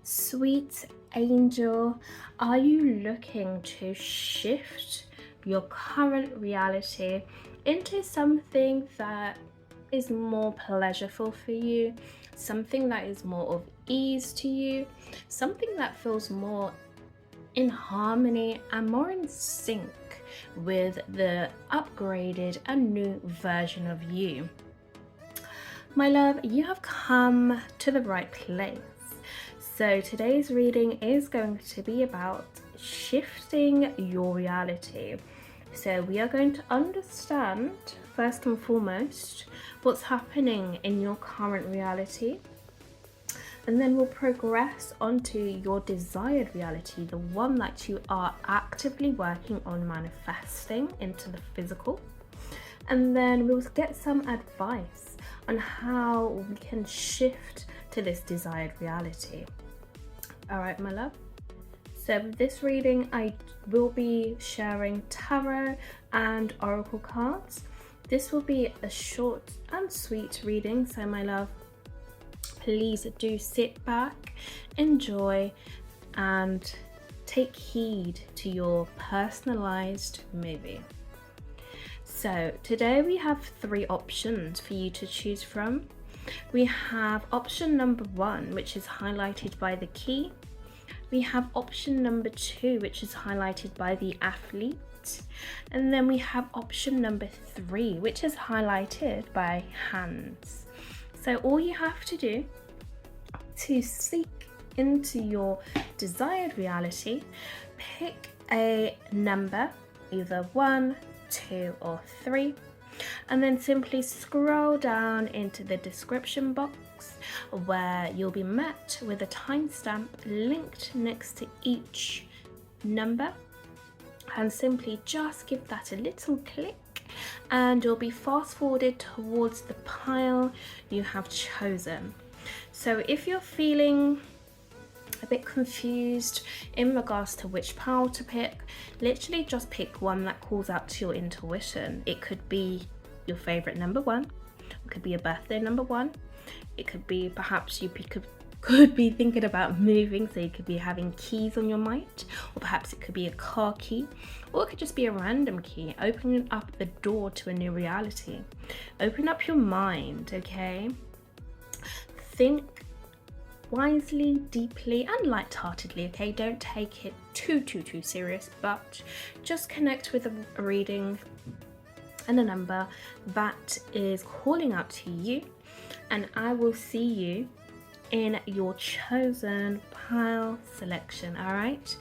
Sweet angel, are you looking to shift your current reality into something that is more pleasurable for you, something that is more of ease to you, something that feels more in harmony and more in sync with the upgraded and new version of you? My love, you have come to the right place. So today's reading is going to be about shifting your reality. So we are going to understand, first and foremost, what's happening in your current reality. And then we'll progress onto your desired reality, the one that you are actively working on manifesting into the physical. And then we'll get some advice on how we can shift to this desired reality. All right, my love. So with this reading, I will be sharing tarot and oracle cards. This will be a short and sweet reading, so my love, please do sit back, enjoy, and take heed to your personalized movie. So today we have 3 options for you to choose from. We have option number 1, which is highlighted by the key. We have option number 2, which is highlighted by the athlete. And then we have option number 3, which is highlighted by hands. So all you have to do to seek into your desired reality, pick a number, either 1, 2 or 3, and then simply scroll down into the description box where you'll be met with a timestamp linked next to each number, and simply just give that a little click and you'll be fast forwarded towards the pile you have chosen. So if you're feeling a bit confused in regards to which pile to pick, literally just pick one that calls out to your intuition. It could be your favorite number 1, it could be a birthday number 1, it could be perhaps you could be thinking about moving, so you could be having keys on your mind, or perhaps it could be a car key, or it could just be a random key, opening up the door to a new reality. Open up your mind, okay? Think wisely, deeply, and lightheartedly, okay? Don't take it too serious, but just connect with a reading and a number that is calling out to you, and I will see you in your chosen pile selection. All right,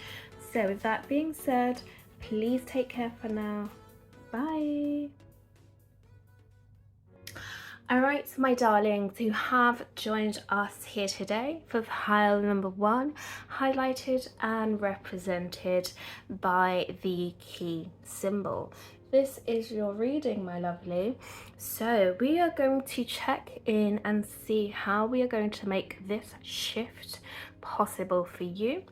so with that being said, please take care for now. Bye. All right, my darlings who have joined us here today for pile number 1, highlighted and represented by the key symbol. This is your reading, my lovely. So we are going to check in and see how we are going to make this shift possible for you.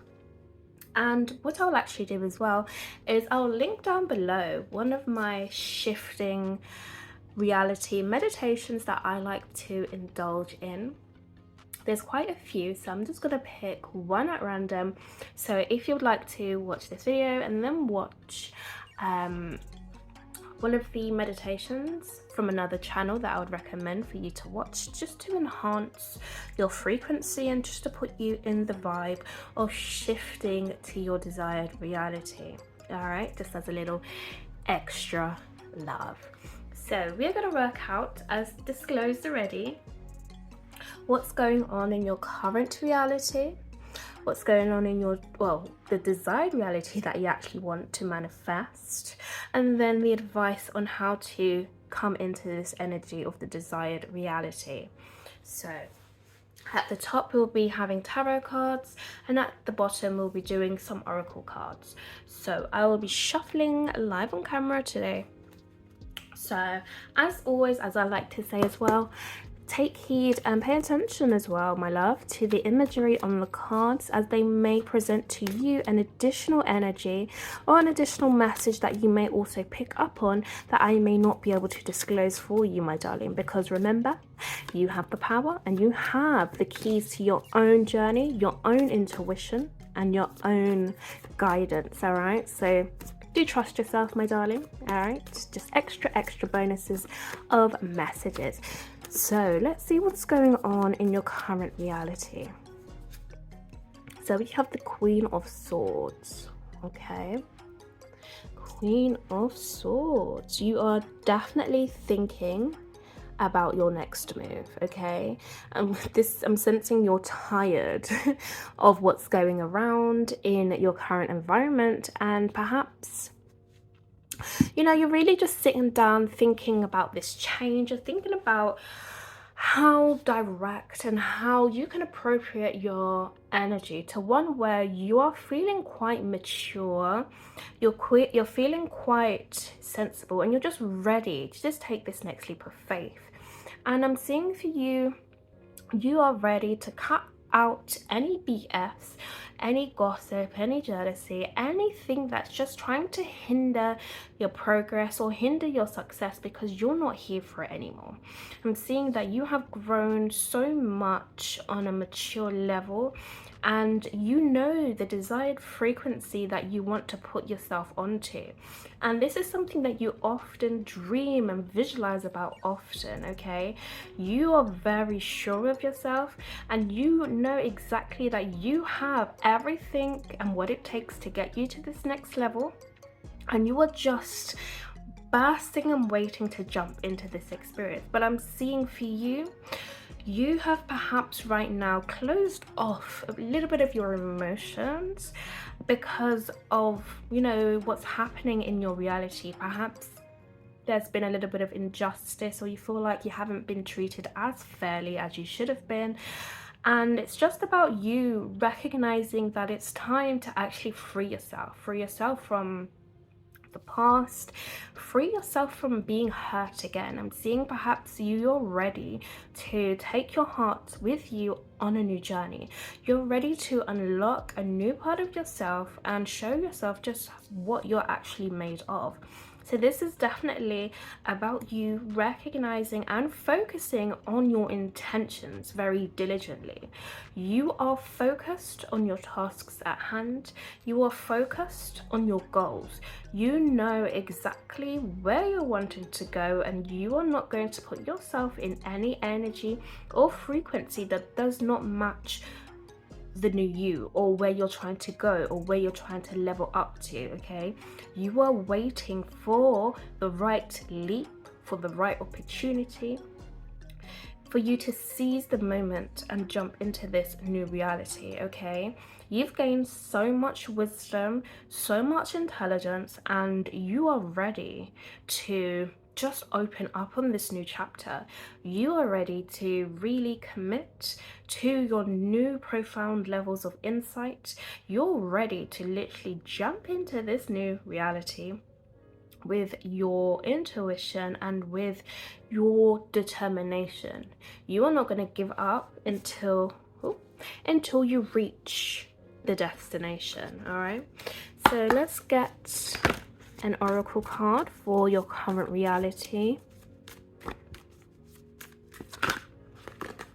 And what I'll actually do as well is I'll link down below one of my shifting reality meditations that I like to indulge in. There's quite a few, so I'm just gonna pick one at random. So if you'd like to watch this video and then watch one of the meditations from another channel that I would recommend for you to watch, just to enhance your frequency and just to put you in the vibe of shifting to your desired reality. All right, just as a little extra love. So we're going to work out, as disclosed already, what's going on in your current reality, what's going on in your, well, the desired reality that you actually want to manifest, and then the advice on how to come into this energy of the desired reality. So at the top we'll be having tarot cards, and at the bottom we'll be doing some oracle cards. So I will be shuffling live on camera today. So as always, as I like to say as well, take heed and pay attention as well, my love, to the imagery on the cards, as they may present to you an additional energy or an additional message that you may also pick up on that I may not be able to disclose for you, my darling, because remember, you have the power and you have the keys to your own journey, your own intuition, and your own guidance. All right, so do trust yourself, my darling. All right, just extra bonuses of messages. So let's see what's going on in your current reality. So we have the Queen of Swords. Okay, Queen of Swords. You are definitely thinking about your next move. Okay, I'm sensing you're tired of what's going around in your current environment, and perhaps, you know, you're really just sitting down thinking about this change. You're thinking about how direct and how you can appropriate your energy to one where you are feeling quite mature, you're feeling quite sensible, and you're just ready to just take this next leap of faith. And I'm seeing for you, you are ready to cut out any BS, any gossip, any jealousy, anything that's just trying to hinder your progress or hinder your success, because you're not here for it anymore. I'm seeing that you have grown so much on a mature level, and you know the desired frequency that you want to put yourself onto. And this is something that you often dream and visualize about often, okay? You are very sure of yourself, and you know exactly that you have everything and what it takes to get you to this next level. And you are just bursting and waiting to jump into this experience. But I'm seeing for you, you have perhaps right now closed off a little bit of your emotions because of, you know, what's happening in your reality. Perhaps there's been a little bit of injustice, or you feel like you haven't been treated as fairly as you should have been. And it's just about you recognizing that it's time to actually free yourself from the past, free yourself from being hurt again. I'm seeing perhaps you're ready to take your heart with you on a new journey. You're ready to unlock a new part of yourself and show yourself just what you're actually made of. So this is definitely about you recognizing and focusing on your intentions very diligently. You are focused on your tasks at hand. You are focused on your goals. You know exactly where you're wanting to go, and you are not going to put yourself in any energy or frequency that does not match the new you, or where you're trying to go, or where you're trying to level up to. Okay, you are waiting for the right leap, for the right opportunity, for you to seize the moment and jump into this new reality. Okay, you've gained so much wisdom, so much intelligence, and you are ready to just open up on this new chapter. You are ready to really commit to your new profound levels of insight. You're ready to literally jump into this new reality with your intuition and with your determination. You are not going to give up until you reach the destination. All right, so let's get an oracle card for your current reality.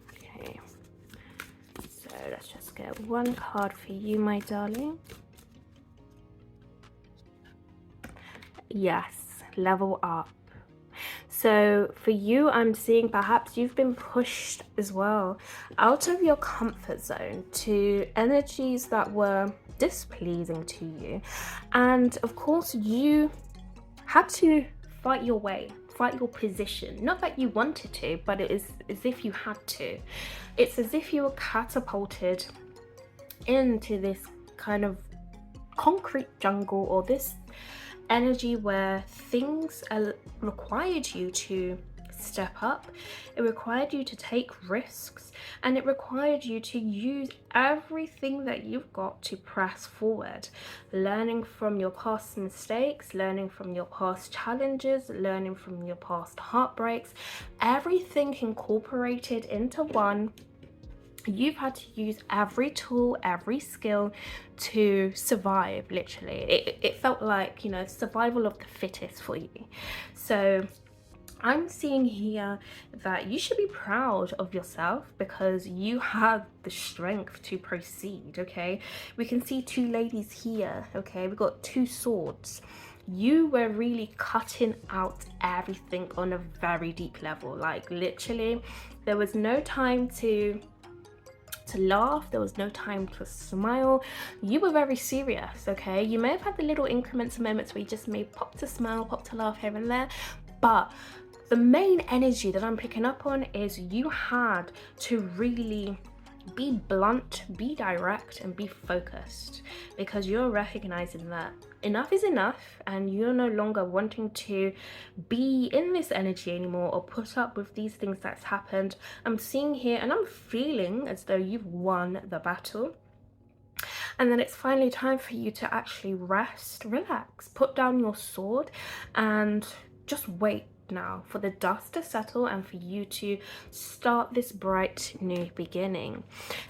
Okay, so let's just get one card for you, my darling. Yes, level up. So for you, I'm seeing perhaps you've been pushed as well out of your comfort zone to energies that were displeasing to you. And of course, you had to fight your way, fight your position. Not that you wanted to, but it is as if you had to. It's as if you were catapulted into this kind of concrete jungle, or this energy where things required you to step up, it required you to take risks, and it required you to use everything that you've got to press forward, learning from your past mistakes, learning from your past challenges, learning from your past heartbreaks, everything incorporated into one. You've had to use every tool, every skill to survive, literally. It felt like, you know, survival of the fittest for you. So I'm seeing here that you should be proud of yourself because you have the strength to proceed, okay? We can see two ladies here, okay? We've got two swords. You were really cutting out everything on a very deep level. Like, literally, there was no time to laugh, there was no time to smile. You were very serious, okay? You may have had the little increments of moments where you just may pop to smile, pop to laugh here and there, but the main energy that I'm picking up on is you had to really be blunt, be direct, and be focused, because you're recognizing that enough is enough and you're no longer wanting to be in this energy anymore or put up with these things that's happened. I'm seeing here and I'm feeling as though you've won the battle. And then it's finally time for you to actually rest, relax, put down your sword and just wait now for the dust to settle and for you to start this bright new beginning.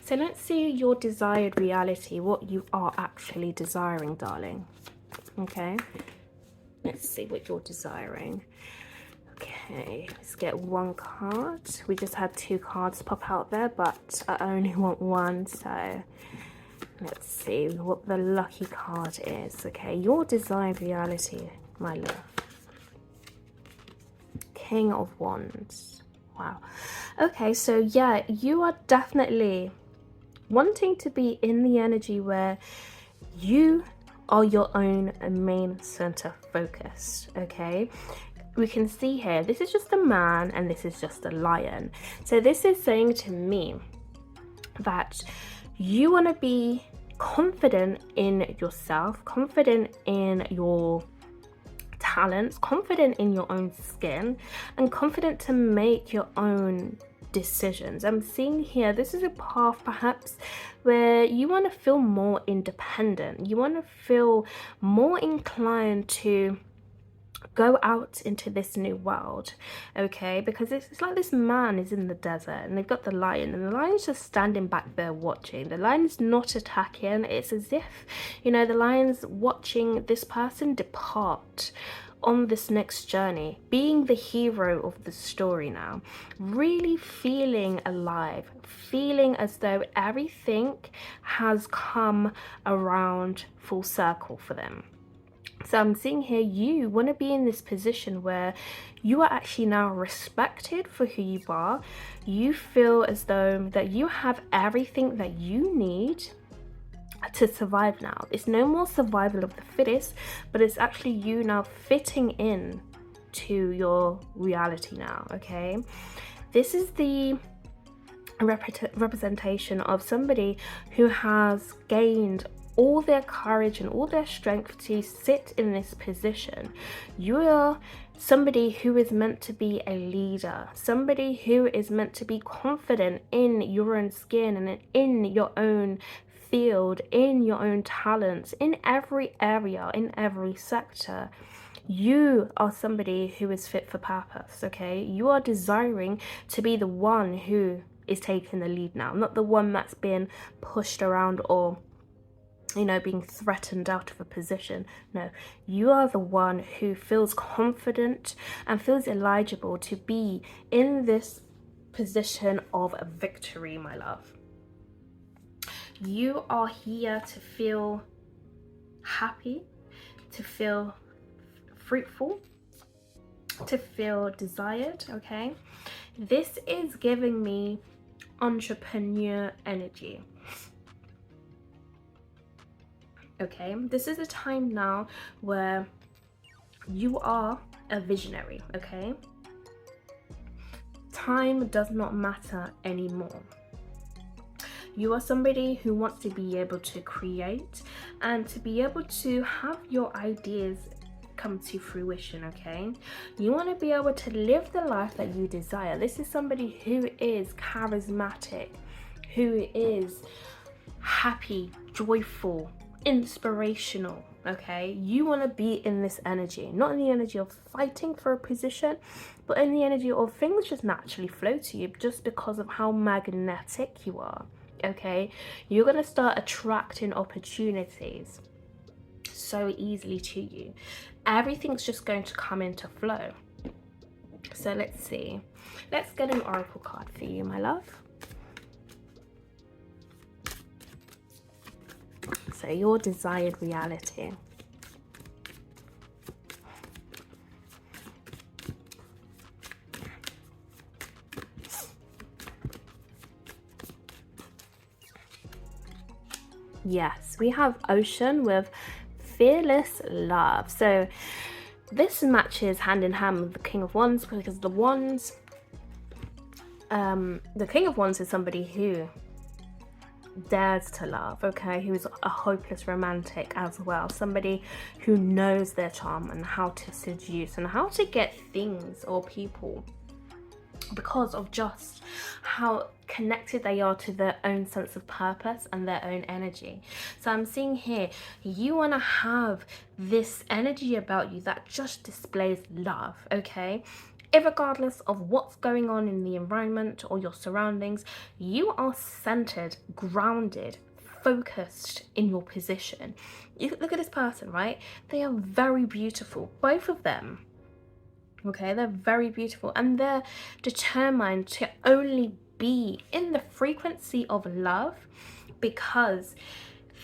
So let's see your desired reality, what you are actually desiring, darling. Okay, let's see what you're desiring. Okay, let's get one card. We just had two cards pop out there, but I only want one, so let's see what the lucky card is. Okay, your desired reality, my love. King of Wands. Wow. Okay, so yeah, you are definitely wanting to be in the energy where you are your own main center focus. Okay, we can see here, this is just a man and this is just a lion. So this is saying to me that you want to be confident in yourself, confident in your talents, confident in your own skin, and confident to make your own decisions. I'm seeing here, this is a path perhaps where you want to feel more independent. You want to feel more inclined to go out into this new world, okay? Because it's like this man is in the desert and they've got the lion, and the lion's just standing back there watching. The lion's not attacking. It's as if, you know, the lion's watching this person depart on this next journey, being the hero of the story now, really feeling alive, feeling as though everything has come around full circle for them. So I'm seeing here, you want to be in this position where you are actually now respected for who you are. You feel as though that you have everything that you need to survive now. It's no more survival of the fittest, but it's actually you now fitting in to your reality now, okay? This is the representation of somebody who has gained all their courage and all their strength to sit in this position. You are somebody who is meant to be a leader, somebody who is meant to be confident in your own skin and in your own field, in your own talents, in every area, in every sector. You are somebody who is fit for purpose, okay? You are desiring to be the one who is taking the lead now, not the one that's been pushed around or, you know, being threatened out of a position. No, you are the one who feels confident and feels eligible to be in this position of victory, my love. You are here to feel happy, to feel fruitful, to feel desired, okay? This is giving me entrepreneur energy. Okay, this is a time now where you are a visionary, okay? Time does not matter anymore. You are somebody who wants to be able to create and to be able to have your ideas come to fruition, okay? You want to be able to live the life that you desire. This is somebody who is charismatic, who is happy, joyful, inspirational, okay? You want to be in this energy, not in the energy of fighting for a position, but in the energy of things just naturally flow to you just because of how magnetic you are, okay? You're going to start attracting opportunities so easily to you. Everything's just going to come into flow. So let's see. Let's get an oracle card for you, my love. So your desired reality. Yes, we have Ocean with fearless love. So this matches hand in hand with the King of Wands, because the Wands, the King of Wands is somebody who dares to love, okay, who's a hopeless romantic as well, somebody who knows their charm and how to seduce and how to get things or people because of just how connected they are to their own sense of purpose and their own energy. So I'm seeing here, you want to have this energy about you that just displays love, okay? Irregardless of what's going on in the environment or your surroundings, you are centered, grounded, focused in your position. You look at this person, right? They are very beautiful, both of them. Okay, they're very beautiful and they're determined to only be in the frequency of love, because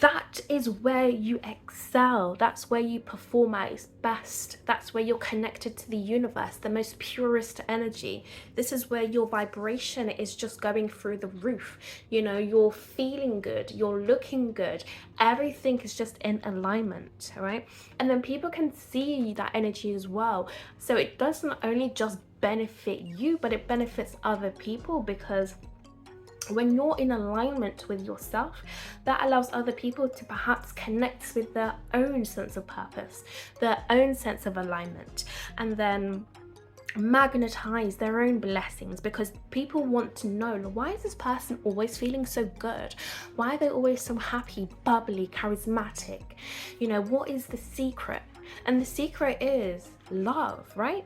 that is where you excel. That's where you perform at its best. That's where you're connected to the universe, the most purest energy. This is where your vibration is just going through the roof. You know, you're feeling good, you're looking good. Everything is just in alignment, all right? And then people can see that energy as well. So it doesn't only just benefit you, but it benefits other people, because when you're in alignment with yourself, that allows other people to perhaps connect with their own sense of purpose, their own sense of alignment, and then magnetize their own blessings, because people want to know, why is this person always feeling so good? Why are they always so happy, bubbly, charismatic? You know, what is the secret? And the secret is love, right?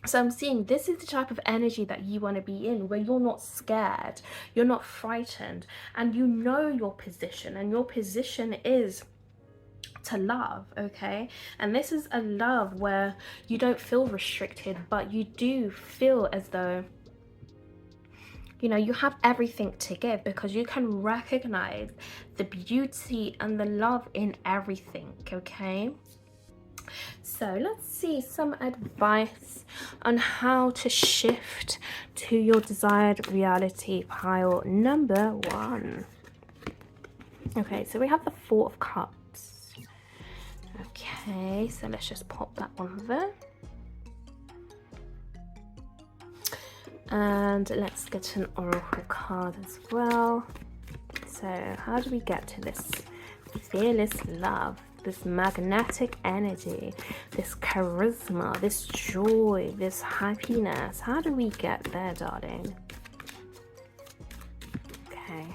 So I'm seeing this is the type of energy that you want to be in, where you're not scared, you're not frightened, and you know your position, and your position is to love, okay? And this is a love where you don't feel restricted, but you do feel as though, you know, you have everything to give, because you can recognize the beauty and the love in everything, okay? So let's see some advice on how to shift to your desired reality, pile number 1. Okay, so we have the Four of Cups. Okay, so let's just pop that one there. And let's get an oracle card as well. So how do we get to this fearless love, this magnetic energy, this charisma, this joy, this happiness? How do we get there, darling? Okay.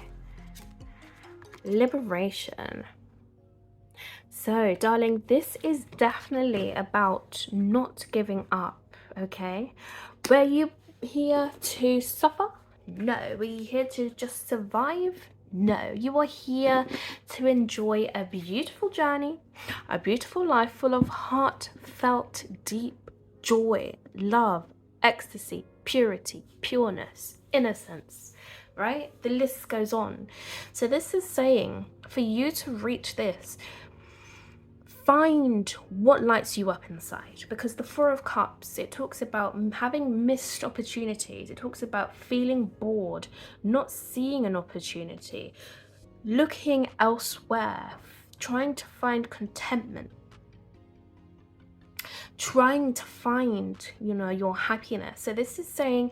Liberation. So, darling, this is definitely about not giving up, okay? Were you here to suffer? No. Were you here to just survive? No. You are here to enjoy a beautiful journey, a beautiful life full of heartfelt, deep joy, love, ecstasy, purity, pureness, innocence, right? The list goes on. So this is saying, for you to reach this, find what lights you up inside, because the Four of Cups, it talks about having missed opportunities. It talks about feeling bored, not seeing an opportunity, looking elsewhere, trying to find contentment, trying to find, you know, your happiness. So this is saying,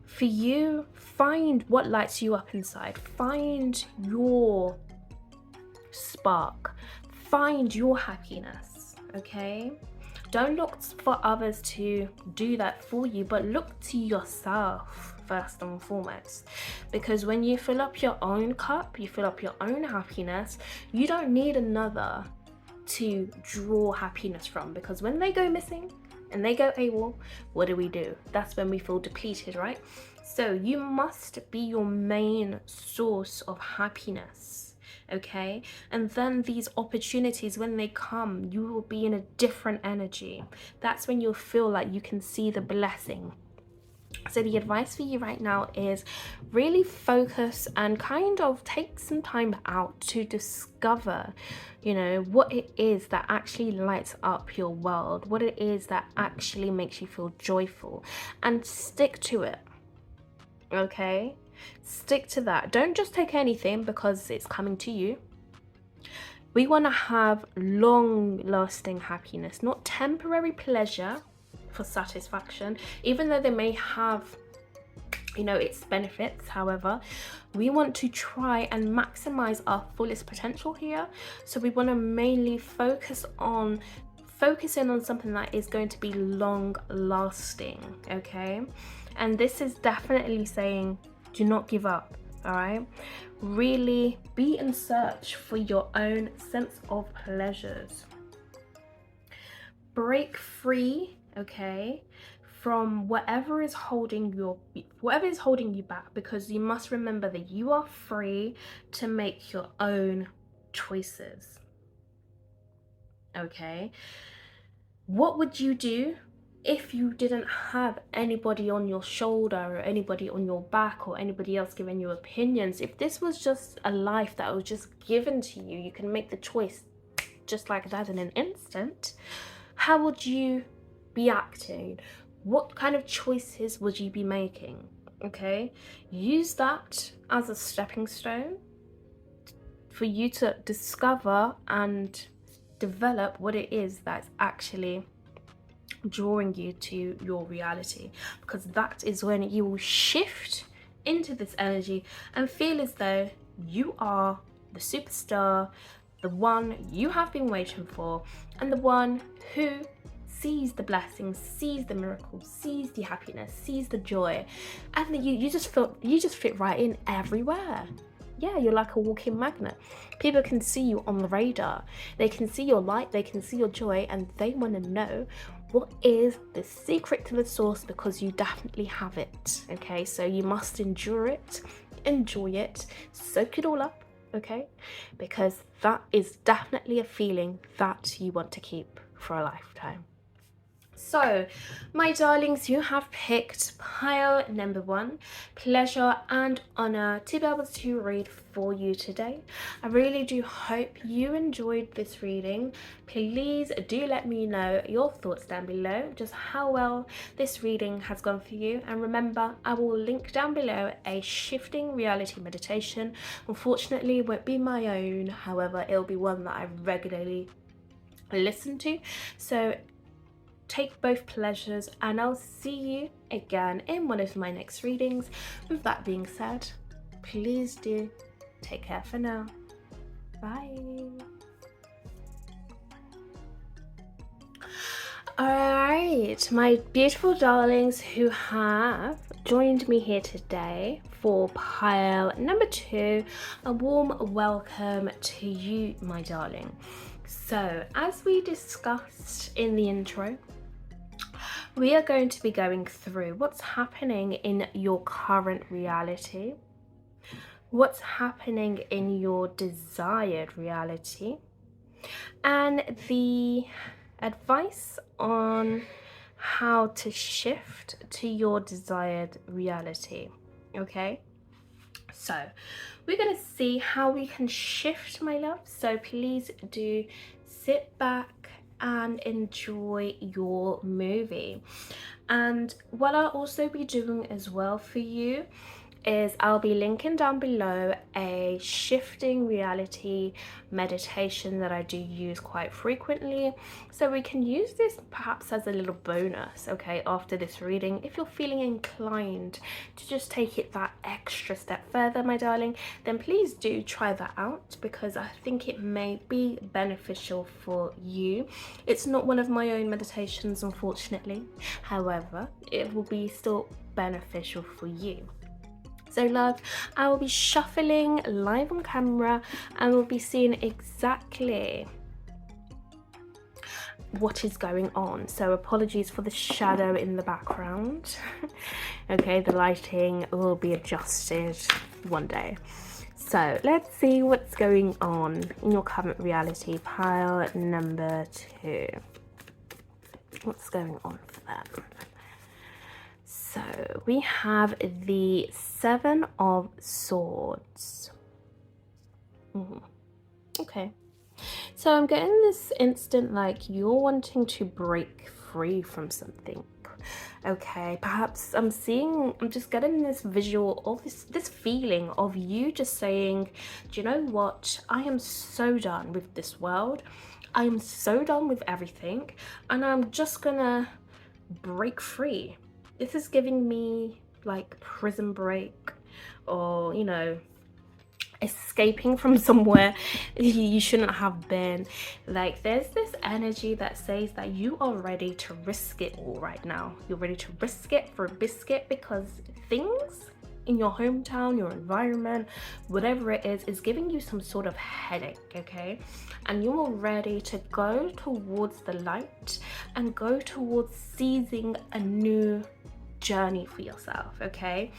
for you, find what lights you up inside, find your spark, find your happiness, okay? Don't look for others to do that for you, but look to yourself first and foremost. Because when you fill up your own cup, you fill up your own happiness, you don't need another to draw happiness from. Because when they go missing and they go AWOL, what do? That's when we feel depleted, right? So you must be your main source of happiness, okay? And then these opportunities, when they come, you will be in a different energy. That's when you'll feel like you can see the blessing. So the advice for you right now is really focus and kind of take some time out to discover, what it is that actually lights up your world, what it is that actually makes you feel joyful, and stick to it. Okay, stick to that. Don't just take anything because it's coming to you. We want to have long-lasting happiness, not temporary pleasure for satisfaction, even though they may have its benefits. However, we want to try and maximize our fullest potential here. So we want to mainly focusing on something that is going to be long lasting, okay? And this is definitely saying do not give up. All right, really be in search for your own sense of pleasures. Break free, okay, from whatever is holding you back, because you must remember that you are free to make your own choices. Okay, what would you do if you didn't have anybody on your shoulder or anybody on your back or anybody else giving you opinions? If this was just a life that was just given to you, you can make the choice just like that in an instant, how would you be acting? What kind of choices would you be making? Okay, use that as a stepping stone for you to discover and develop what it is that's actually drawing you to your reality, because that is when you will shift into this energy and feel as though you are the superstar, the one you have been waiting for, and the one who sees the blessings, sees the miracles, sees the happiness, sees the joy, and you just fit right in everywhere. Yeah, you're like a walking magnet. People can see you on the radar. They can see your light, they can see your joy, and they want to know what is the secret to the source, because you definitely have it. Okay, so you must endure it, enjoy it, soak it all up, okay? Because that is definitely a feeling that you want to keep for a lifetime. So, my darlings, you have picked pile number 1, pleasure and honor, to be able to read for you today. I really do hope you enjoyed this reading. Please do let me know your thoughts down below, just how well this reading has gone for you. And remember, I will link down below a shifting reality meditation. Unfortunately, it won't be my own, however, it'll be one that I regularly listen to. So take both pleasures, and I'll see you again in one of my next readings. With that being said, please do take care for now. Bye. Alright, my beautiful darlings who have joined me here today for pile number 2, a warm welcome to you, my darling. So, as we discussed in the intro, we are going to be going through what's happening in your current reality, what's happening in your desired reality, and the advice on how to shift to your desired reality. Okay, so we're going to see how we can shift, my love. So please do sit back and enjoy your movie. And what I'll also be doing as well for you is I'll be linking down below a shifting reality meditation that I do use quite frequently. So we can use this perhaps as a little bonus, okay, after this reading. If you're feeling inclined to just take it that extra step further, my darling, then please do try that out, because I think it may be beneficial for you. It's not one of my own meditations, unfortunately. However, it will be still beneficial for you. So love, I will be shuffling live on camera and we'll be seeing exactly what is going on. So apologies for the shadow in the background. Okay, the lighting will be adjusted one day. So let's see what's going on in your current reality, pile number 2. What's going on for them? So we have the 7 of Swords. Okay. So I'm getting this instant like you're wanting to break free from something. Okay, perhaps I'm just getting this visual of this feeling of you just saying, do you know what? I am so done with this world. I am so done with everything, and I'm just gonna break free. This is giving me like prison break, or you know, escaping from somewhere you shouldn't have been. Like there's this energy that says that you are ready to risk it all right now. You're ready to risk it for a biscuit, because things in your hometown, your environment, whatever it is giving you some sort of headache, okay? And you're ready to go towards the light and go towards seizing a new journey for yourself, okay?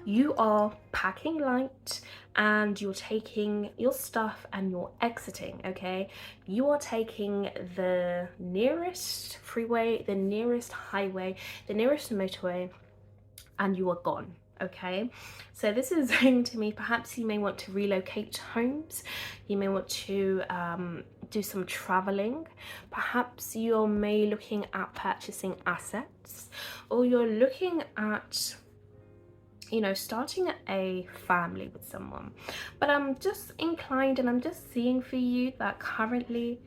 You are packing light and you're taking your stuff and you're exiting, okay? You are taking the nearest freeway, the nearest highway, the nearest motorway, and you are gone, okay? So this is saying to me, perhaps you may want to relocate homes, you may want to do some traveling, perhaps you may looking at purchasing assets, or you're looking at, you know, starting a family with someone. But I'm just inclined and I'm just seeing for you that currently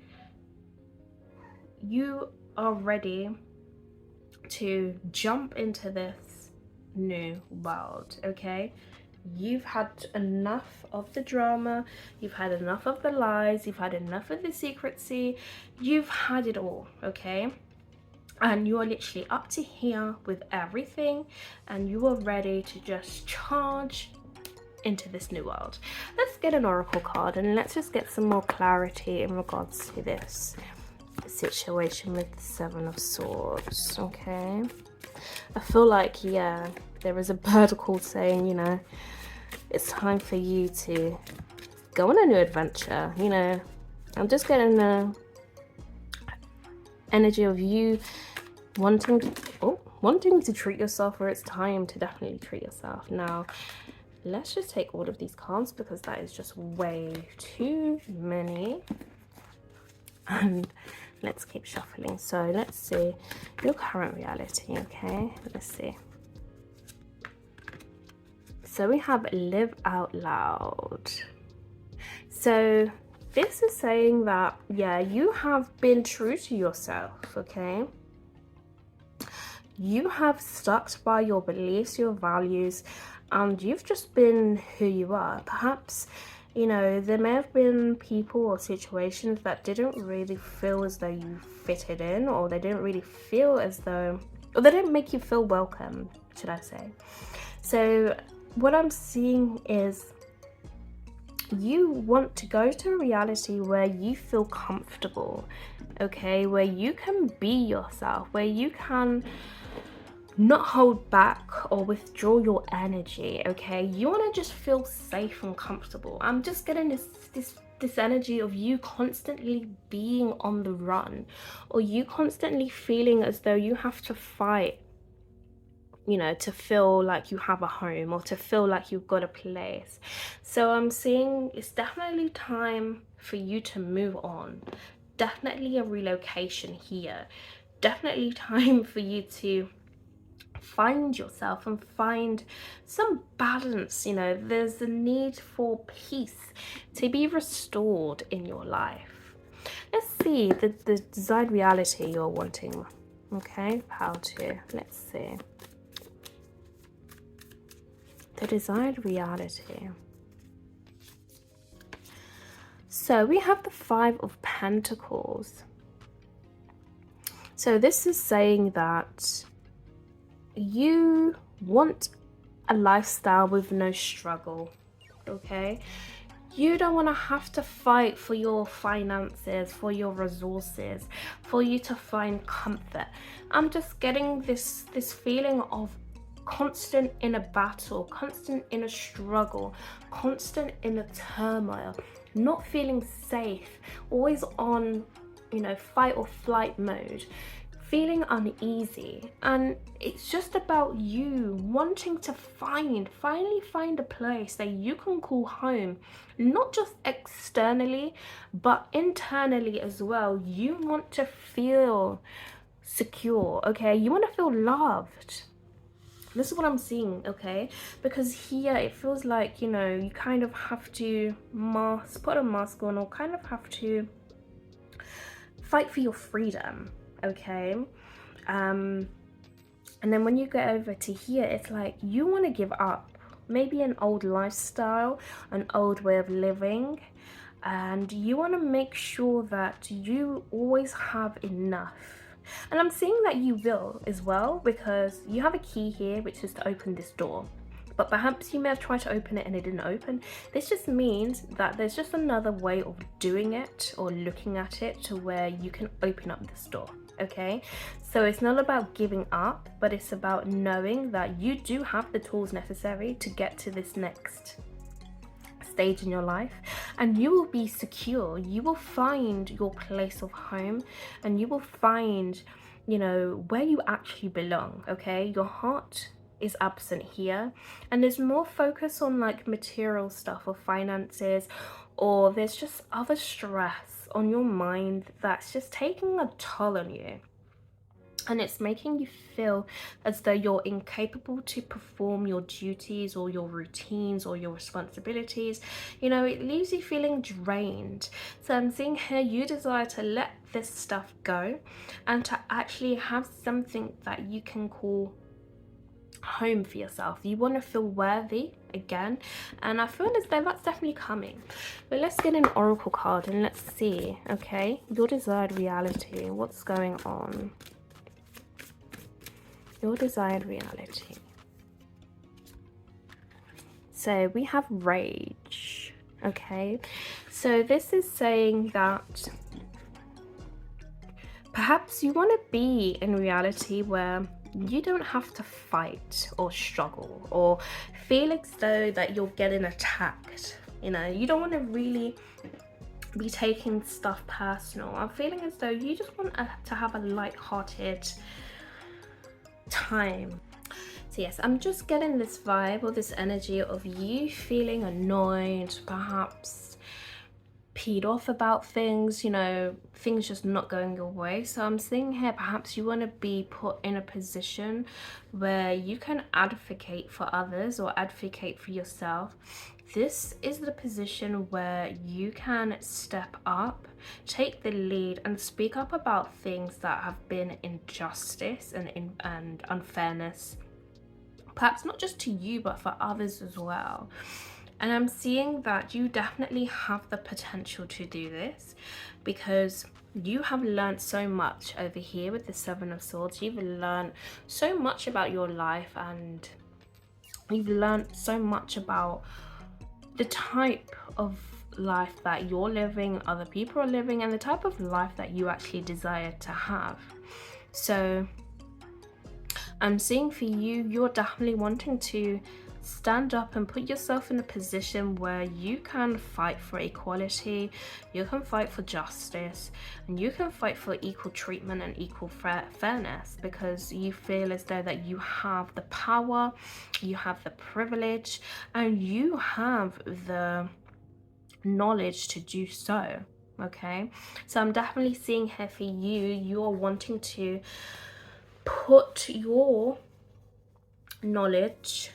you are ready to jump into this new world, okay? You've had enough of the drama, you've had enough of the lies, you've had enough of the secrecy, you've had it all, okay? And you are literally up to here with everything, and you are ready to just charge into this new world. Let's get an oracle card and let's just get some more clarity in regards to this situation with the 7 of Swords, okay? I feel like, yeah, there is a bird call saying, you know, it's time for you to go on a new adventure, you know. I'm just getting the energy of you wanting to treat yourself, or it's time to definitely treat yourself. Now let's just take all of these cards, because that is just way too many, and let's keep shuffling. So let's see your current reality, okay? Let's see. So we have live out loud. So this is saying that, yeah, you have been true to yourself, okay? You have stuck by your beliefs, your values, and you've just been who you are. Perhaps, you know, there may have been people or situations that didn't really feel as though you fitted in, or they didn't really feel as though, or they didn't make you feel welcome, should I say. So what I'm seeing is you want to go to a reality where you feel comfortable, okay? Where you can be yourself, where you can not hold back or withdraw your energy, okay? You want to just feel safe and comfortable. I'm just getting this energy of you constantly being on the run, or you constantly feeling as though you have to fight, you know, to feel like you have a home, or to feel like you've got a place. So I'm seeing it's definitely time for you to move on. Definitely a relocation here. Definitely time for you to find yourself and find some balance. There's a need for peace to be restored in your life. Let's see the desired reality you're wanting. Okay, how to, let's see. The desired reality. So we have the Five of Pentacles. So this is saying that you want a lifestyle with no struggle, okay? You don't want to have to fight for your finances, for your resources, for you to find comfort. I'm just getting this feeling of constant inner battle, constant inner struggle, constant inner turmoil, not feeling safe, always on, fight or flight mode, feeling uneasy. And it's just about you wanting to finally find a place that you can call home, not just externally but internally as well. You want to feel secure, okay? You want to feel loved. This is what I'm seeing, okay? Because here it feels like, you kind of have to put a mask on, or kind of have to fight for your freedom, okay? And then when you get over to here, it's like you want to give up maybe an old lifestyle, an old way of living, and you want to make sure that you always have enough. And I'm seeing that you will as well, because you have a key here, which is to open this door. But perhaps you may have tried to open it and it didn't open. This just means that there's just another way of doing it or looking at it to where you can open up this door, okay? So it's not about giving up, but it's about knowing that you do have the tools necessary to get to this next stage in your life, and you will be secure. You will find your place of home, and you will find, where you actually belong, okay? Your heart is absent here, and there's more focus on like material stuff or finances, or there's just other stress on your mind that's just taking a toll on you. And it's making you feel as though you're incapable to perform your duties or your routines or your responsibilities. It leaves you feeling drained. So I'm seeing here you desire to let this stuff go and to actually have something that you can call home for yourself. You want to feel worthy again, and I feel as though that's definitely coming. But let's get an oracle card and let's see, okay, your desired reality. What's going on? Your desired reality. So we have rage, okay? So this is saying that perhaps you want to be in reality where you don't have to fight or struggle or feel as though that you're getting attacked. You don't want to really be taking stuff personal. I'm feeling as though you just want to have a light-hearted time. So yes, I'm just getting this vibe or this energy of you feeling annoyed, perhaps peed off about things, things just not going your way. So I'm seeing here perhaps you want to be put in a position where you can advocate for others or advocate for yourself. This is the position where you can step up, take the lead, and speak up about things that have been injustice and unfairness, perhaps not just to you but for others as well. And I'm seeing that you definitely have the potential to do this, because you have learned so much over here with the Seven of Swords. You've learned so much about your life, and you've learned so much about the type of life that you're living, other people are living, and the type of life that you actually desire to have. So I'm seeing for you, you're definitely wanting to stand up and put yourself in a position where you can fight for equality, you can fight for justice, and you can fight for equal treatment and equal fairness, because you feel as though that you have the power, you have the privilege, and you have the knowledge to do so, okay? So I'm definitely seeing here for you, you're wanting to put your knowledge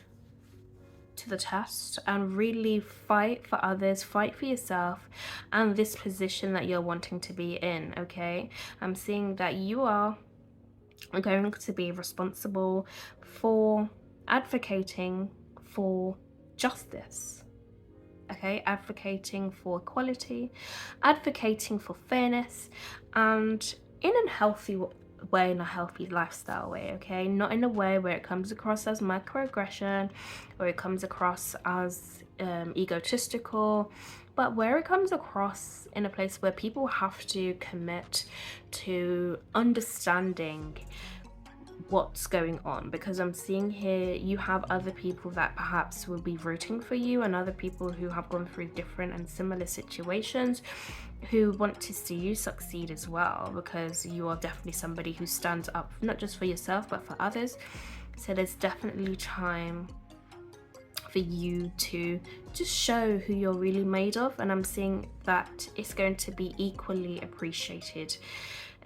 to the test and really fight for others, fight for yourself and this position that you're wanting to be in. Okay, I'm seeing that you are going to be responsible for advocating for justice. Okay, advocating for equality, advocating for fairness, and in a healthy way, in a healthy lifestyle way. Okay, not in a way where it comes across as microaggression or it comes across as egotistical, but where it comes across in a place where people have to commit to understanding what's going on, because I'm seeing here you have other people that perhaps will be rooting for you and other people who have gone through different and similar situations who want to see you succeed as well, because you are definitely somebody who stands up not just for yourself but for others. So there's definitely time for you to just show who you're really made of, and I'm seeing that it's going to be equally appreciated.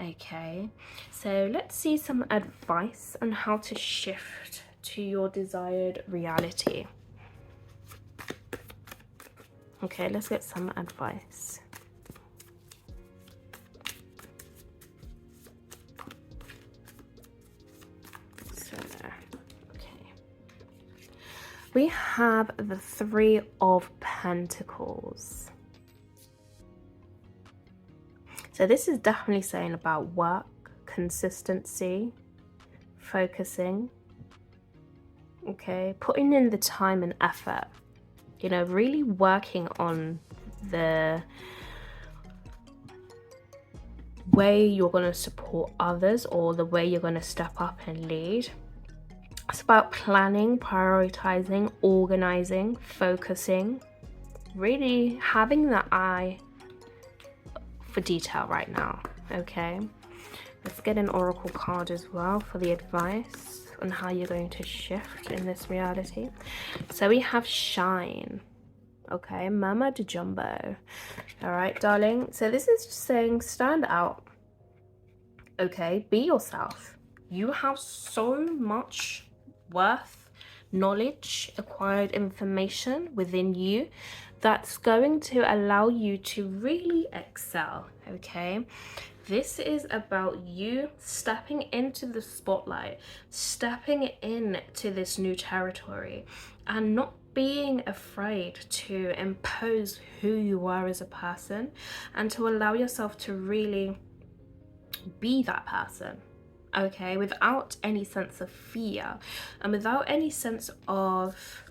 Okay, so let's see some advice on how to shift to your desired reality. Okay, let's get some advice. So, okay. We have the Three of Pentacles. So this is definitely saying about work, consistency, focusing, okay, putting in the time and effort, you know, really working on the way you're going to support others or the way you're going to step up and lead. It's about planning, prioritizing, organizing, focusing, really having the eye for detail right now. Okay, let's get an oracle card as well for the advice on how you're going to shift in this reality. So we have Shine. Okay, Mama de Jumbo. All right, darling, so this is just saying stand out. Okay, be yourself. You have so much worth, knowledge, acquired information within you that's going to allow you to really excel. Okay, this is about you stepping into the spotlight, stepping into this new territory, and not being afraid to impose who you are as a person and to allow yourself to really be that person. Okay, without any sense of fear and without any sense of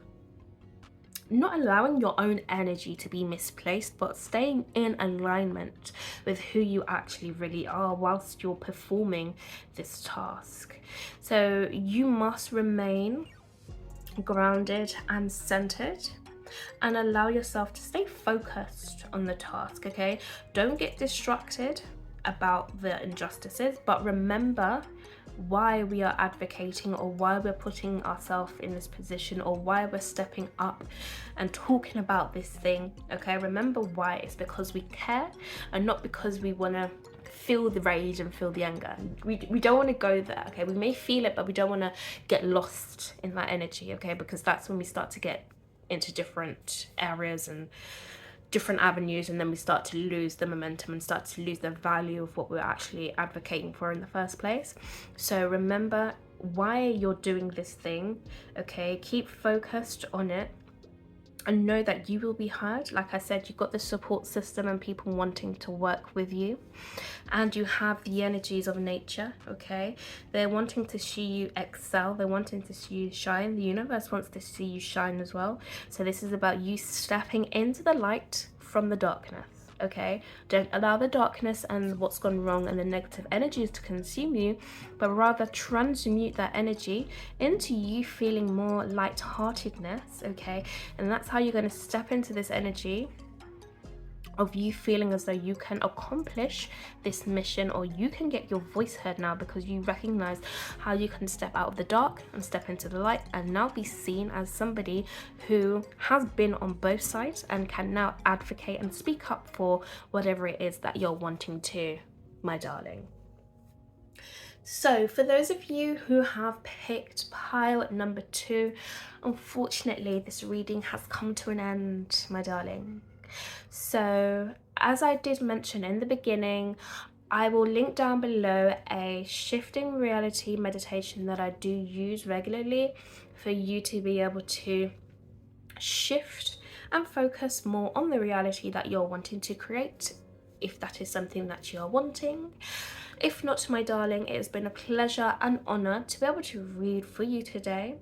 not allowing your own energy to be misplaced, but staying in alignment with who you actually really are whilst you're performing this task. So you must remain grounded and centered and allow yourself to stay focused on the task. Okay, don't get distracted about the injustices, but remember why we are advocating or why we're putting ourselves in this position or why we're stepping up and talking about this thing. Okay, remember why. It's because we care and not because we want to feel the rage and feel the anger. We don't want to go there. Okay, we may feel it, but we don't want to get lost in that energy. Okay, because that's when we start to get into different areas and different avenues, and then we start to lose the momentum and start to lose the value of what we're actually advocating for in the first place. So remember why you're doing this thing. Okay, keep focused on it and know that you will be heard. Like I said, you've got the support system and people wanting to work with you, and you have the energies of nature. Okay, they're wanting to see you excel, they're wanting to see you shine. The universe wants to see you shine as well. So this is about you stepping into the light from the darkness. Okay, don't allow the darkness and what's gone wrong and the negative energies to consume you, but rather transmute that energy into you feeling more light-heartedness. Okay, and that's how you're going to step into this energy of you feeling as though you can accomplish this mission, or you can get your voice heard now because you recognize how you can step out of the dark and step into the light and now be seen as somebody who has been on both sides and can now advocate and speak up for whatever it is that you're wanting to, my darling. So for those of you who have picked pile number 2, unfortunately this reading has come to an end, my darling. So as I did mention in the beginning, I will link down below a shifting reality meditation that I do use regularly for you to be able to shift and focus more on the reality that you're wanting to create, if that is something that you're wanting. If not, my darling, it has been a pleasure and honor to be able to read for you today,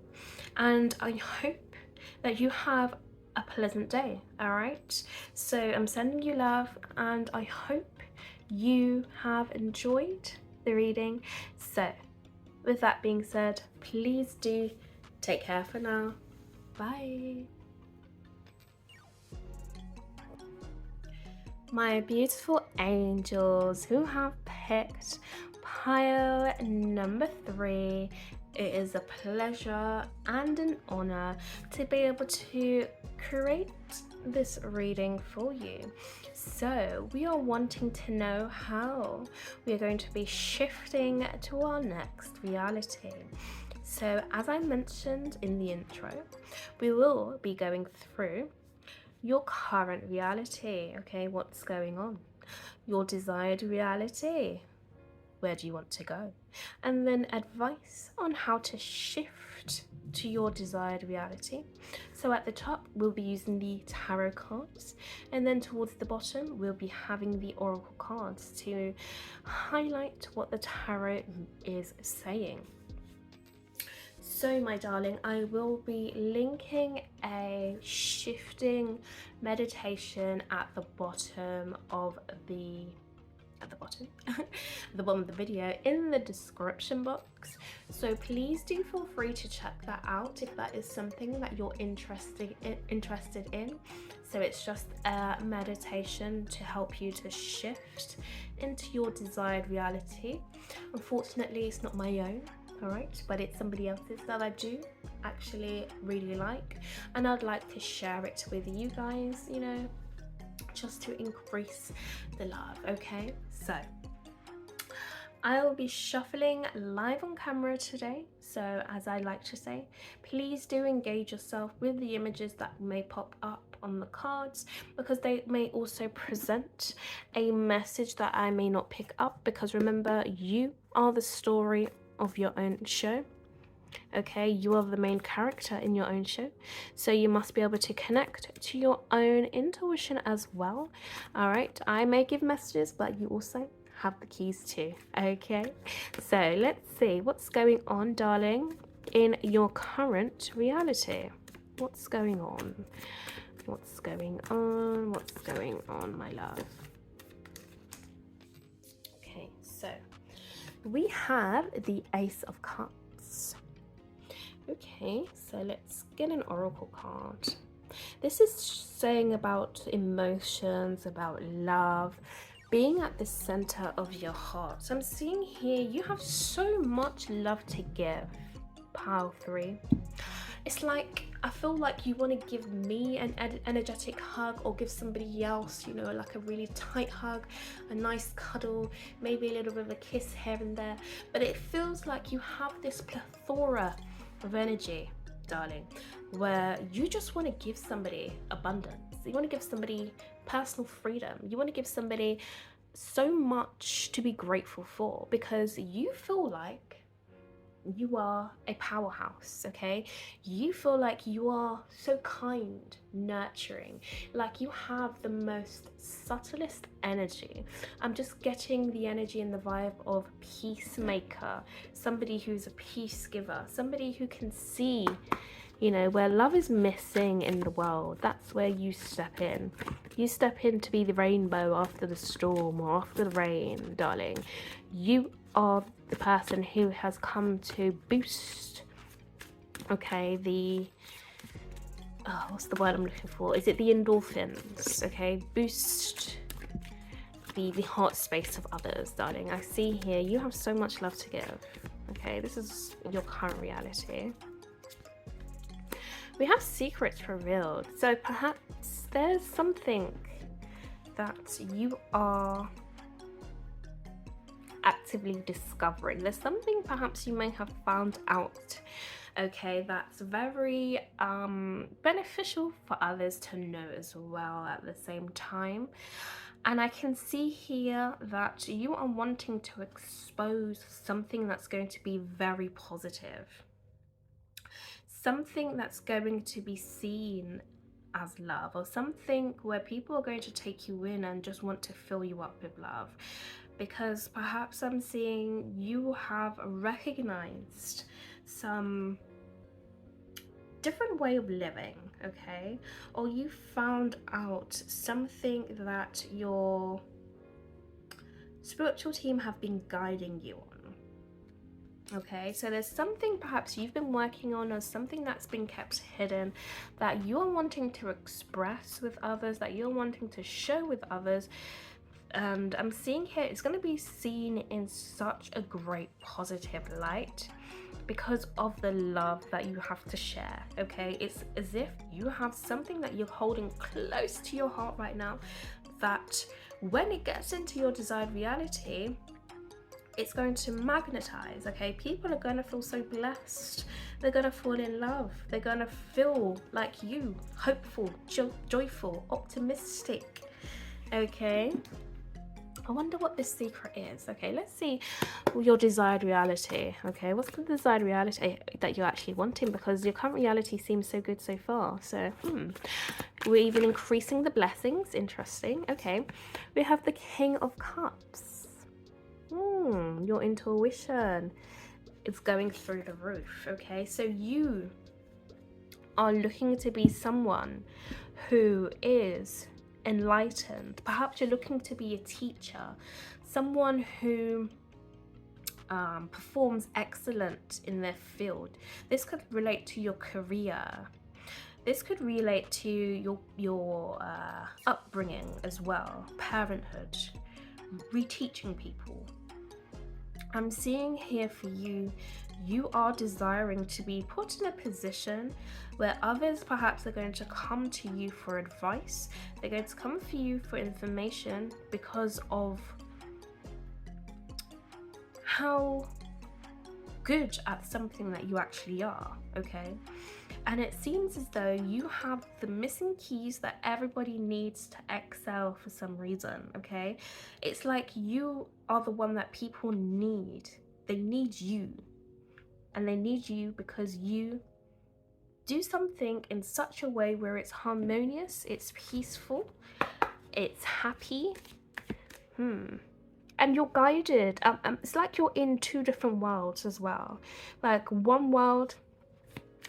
and I hope that you have a pleasant day. All right, so I'm sending you love, and I hope you have enjoyed the reading. So with that being said, please do take care for now. Bye. My beautiful angels who have picked pile number 3, it is a pleasure and an honor to be able to create this reading for you. So we are wanting to know how we are going to be shifting to our next reality. So as I mentioned in the intro, we will be going through your current reality, okay, what's going on, your desired reality, where do you want to go, and then advice on how to shift to your desired reality. So at the top we'll be using the tarot cards, and then towards the bottom we'll be having the oracle cards to highlight what the tarot is saying. So my darling, I will be linking a shifting meditation at the bottom of the the bottom of the video in the description box. So please do feel free to check that out if that is something that you're interested in. So it's just a meditation to help you to shift into your desired reality. Unfortunately, it's not my own. Alright, but it's somebody else's that I do actually really like, and I'd like to share it with you guys, you know, just to increase the love. Okay, so I will be shuffling live on camera today, so as I like to say, please do engage yourself with the images that may pop up on the cards, because they may also present a message that I may not pick up, because remember, you are the story of your own show. Okay, you are the main character in your own show, so you must be able to connect to your own intuition as well. All right, I may give messages, but you also have the keys too. Okay, so let's see what's going on, darling, in your current reality. What's going on? What's going on? What's going on, my love? Okay, so we have the Ace of Cups. Okay, so let's get an oracle card. This is saying about emotions, about love, being at the center of your heart. So I'm seeing here you have so much love to give, pile 3. It's like I feel like you want to give me an energetic hug, or give somebody else, you know, like a really tight hug, a nice cuddle, maybe a little bit of a kiss here and there. But it feels like you have this plethora of energy, darling, where you just want to give somebody abundance. You want to give somebody personal freedom. You want to give somebody so much to be grateful for, because you feel like you are a powerhouse. Okay, you feel like you are so kind, nurturing, like you have the most subtlest energy. I'm just getting the energy and the vibe of peacemaker, somebody who's a peace giver, somebody who can see, you know, where love is missing in the world. That's where you step in. You step in to be the rainbow after the storm, or after the rain, darling. You are the person who has come to boost, okay, the what's the word I'm looking for? Is it the endorphins? Okay, boost the heart space of others, darling. I see here you have so much love to give. Okay, this is your current reality. We have secrets revealed, so perhaps there's something that you are actively discovering. There's something perhaps you may have found out, okay, that's very beneficial for others to know as well at the same time. And I can see here that you are wanting to expose something that's going to be very positive, something that's going to be seen as love, or something where people are going to take you in and just want to fill you up with love. Because perhaps I'm seeing you have recognized some different way of living, okay, or you found out something that your spiritual team have been guiding you on. Okay, so there's something perhaps you've been working on, or something that's been kept hidden that you're wanting to express with others, that you're wanting to show with others. And I'm seeing here it's going to be seen in such a great positive light because of the love that you have to share. Okay, it's as if you have something that you're holding close to your heart right now, that when it gets into your desired reality, it's going to magnetize. Okay, people are going to feel so blessed, they're going to fall in love, they're going to feel like you, hopeful, joyful, optimistic. Okay, I wonder what this secret is. Okay, let's see your desired reality. Okay, what's the desired reality that you're actually wanting? Because your current reality seems so good so far. So, we're even increasing the blessings. Interesting. Okay, we have the King of Cups. Your intuition is going through the roof. Okay, so you are looking to be someone who is enlightened. Perhaps you're looking to be a teacher, someone who performs excellent in their field. This could relate to your career. This could relate to your upbringing as well, parenthood, reteaching people. I'm seeing here for you, you are desiring to be put in a position where others perhaps are going to come to you for advice. They're going to come for you for information because of how good at something that you actually are, okay? And it seems as though you have the missing keys that everybody needs to excel for some reason, okay? It's like you are the one that people need. They need you. And they need you because you do something in such a way where it's harmonious, it's peaceful, it's happy. And you're guided. It's like you're in two different worlds as well. Like one world,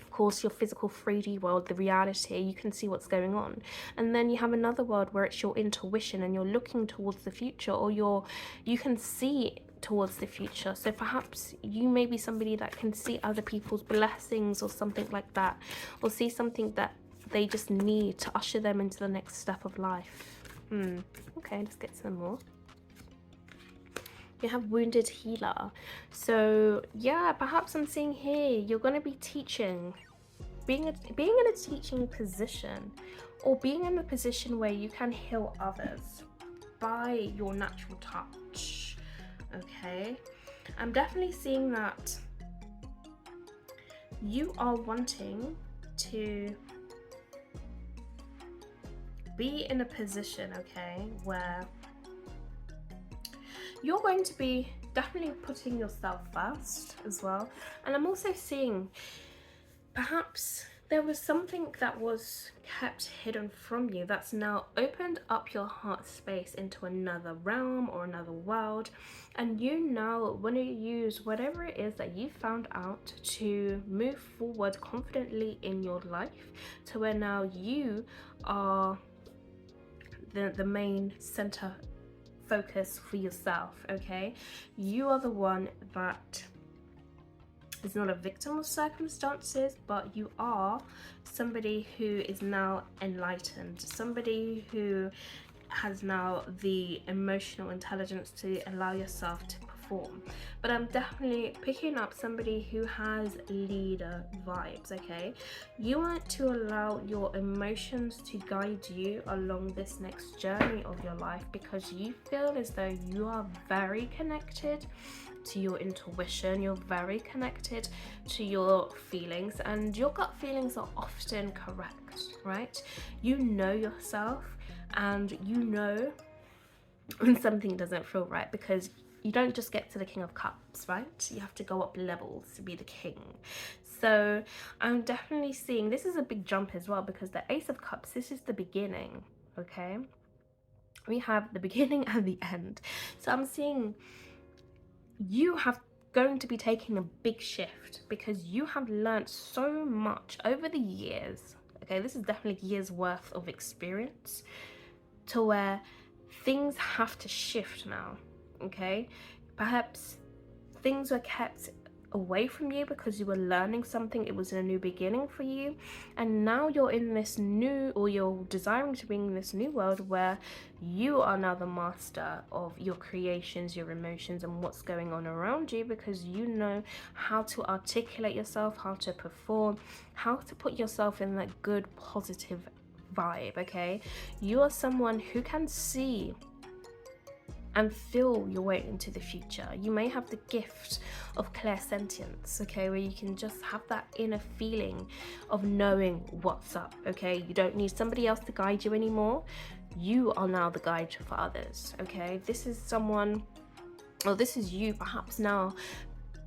of course, your physical 3D world, the reality, you can see what's going on. And then you have another world where it's your intuition and you're looking towards the future, or you can see towards the future. So perhaps you may be somebody that can see other people's blessings or something like that, or see something that they just need to usher them into the next step of life. Okay, let's get some more. You have wounded healer. So yeah, perhaps I'm seeing here you're going to be teaching, being in a teaching position, or being in a position where you can heal others by your natural touch. Okay, I'm definitely seeing that you are wanting to be in a position, okay, where you're going to be definitely putting yourself first as well. And I'm also seeing perhaps there was something that was kept hidden from you that's now opened up your heart space into another realm or another world, and you now want to use whatever it is that you found out to move forward confidently in your life, to where now you are the main center focus for yourself. Okay, you are the one that is not a victim of circumstances, but you are somebody who is now enlightened, somebody who has now the emotional intelligence to allow yourself to perform. But I'm definitely picking up somebody who has leader vibes, okay? You want to allow your emotions to guide you along this next journey of your life, because you feel as though you are very connected to your intuition, you're very connected to your feelings, and your gut feelings are often correct, right? You know yourself, and you know when something doesn't feel right, because you don't just get to the King of Cups, right? You have to go up levels to be the king. So I'm definitely seeing, this is a big jump as well, because the Ace of Cups, this is the beginning, okay? We have the beginning and the end. So I'm seeing you have going to be taking a big shift, because you have learned so much over the years, okay? This is definitely years worth of experience, to where things have to shift now, okay? Perhaps things were kept away from you because you were learning something, it was a new beginning for you, and now you're in this new, or you're desiring to be in this new world where you are now the master of your creations, your emotions, and what's going on around you, because you know how to articulate yourself, how to perform, how to put yourself in that good positive vibe, okay? You are someone who can see and feel your way into the future. You may have the gift of clairsentience, okay, where you can just have that inner feeling of knowing what's up, okay? You don't need somebody else to guide you anymore. You are now the guide for others, okay? This is someone, or this is you perhaps now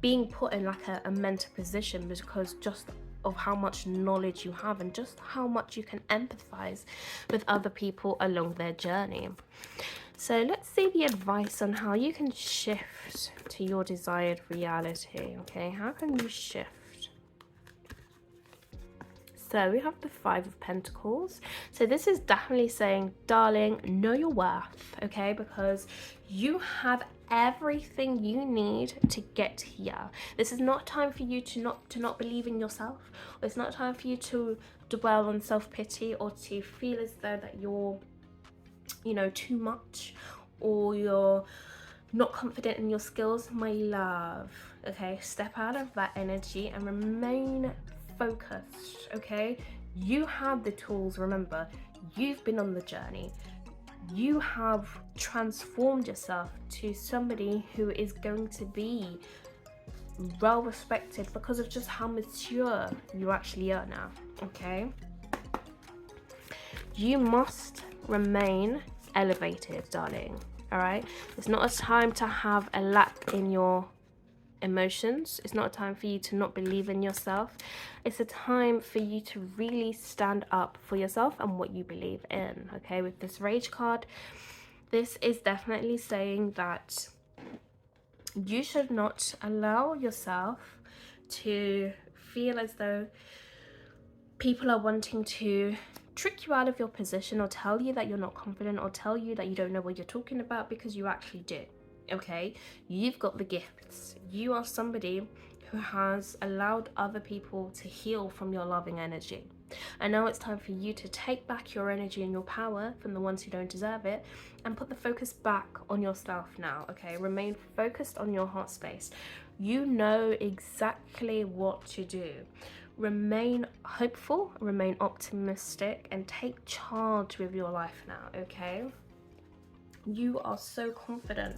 being put in like a mentor position, because just of how much knowledge you have and just how much you can empathize with other people along their journey. So let's see the advice on how you can shift to your desired reality, okay? How can you shift? So we have the Five of Pentacles. So this is definitely saying, darling, know your worth, okay? Because you have everything you need to get here. This is not time for you to not believe in yourself. It's not time for you to dwell on self-pity, or to feel as though that you're, you know, too much, or you're not confident in your skills. My love, okay, step out of that energy and remain focused, okay? You have the tools. Remember, you've been on the journey. You have transformed yourself to somebody who is going to be well respected because of just how mature you actually are now, okay? You must remain elevated, darling, all right? It's not a time to have a lack in your emotions. It's not a time for you to not believe in yourself. It's a time for you to really stand up for yourself and what you believe in, okay? With this Rage card, this is definitely saying that you should not allow yourself to feel as though people are wanting to trick you out of your position, or tell you that you're not confident, or tell you that you don't know what you're talking about, because you actually do, okay? You've got the gifts. You are somebody who has allowed other people to heal from your loving energy. And now it's time for you to take back your energy and your power from the ones who don't deserve it, and put the focus back on yourself now, okay? Remain focused on your heart space. You know exactly what to do. Remain hopeful, remain optimistic, and take charge with your life now, okay? You are so confident.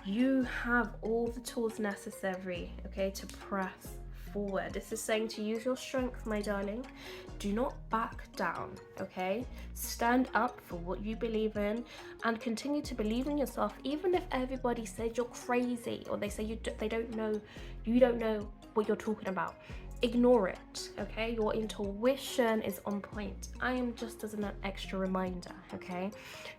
You have all the tools necessary, okay, to press forward. This is saying to use your strength, my darling. Do not back down, okay? Stand up for what you believe in, and continue to believe in yourself, even if everybody says you're crazy, or they say you don't know what you're talking about. Ignore it, okay? Your intuition is on point. I am just as an extra reminder, okay?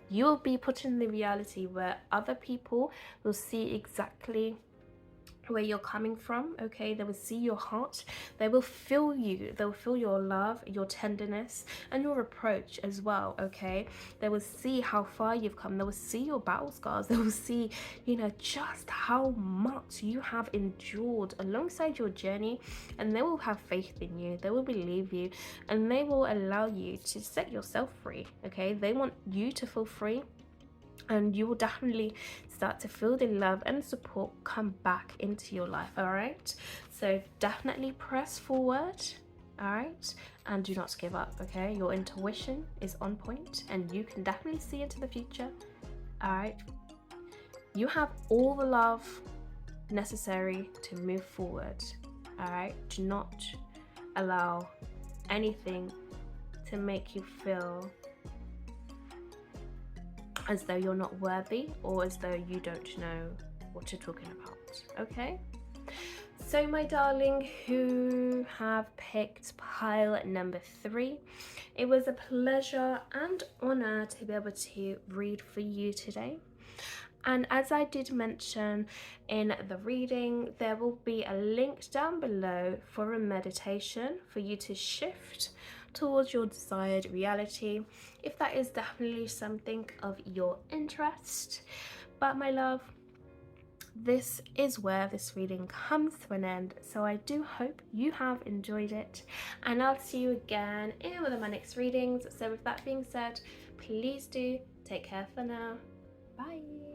You will be put in the reality where other people will see exactly where you're coming from, okay? They will see your heart. They will feel you. They will feel your love, your tenderness, and your approach as well, okay? They will see how far you've come. They will see your battle scars. They will see, you know, just how much you have endured alongside your journey, and they will have faith in you. They will believe you, and they will allow you to set yourself free, okay? They want you to feel free. and you will definitely start to feel the love and support come back into your life. All right, so definitely press forward. All right, and do not give up. Okay, your intuition is on point and you can definitely see into the future. All right, you have all the love necessary to move forward. All right, do not allow anything to make you feel as though you're not worthy or as though you don't know what you're talking about. Okay, so my darling who have picked pile number 3, it was a pleasure and honor to be able to read for you today. And as I did mention in the reading, there will be a link down below for a meditation for you to shift towards your desired reality, if that is definitely something of your interest. But my love, this is where this reading comes to an end, so I do hope you have enjoyed it, and I'll see you again in one of my next readings. So with that being said, please do take care for now. Bye.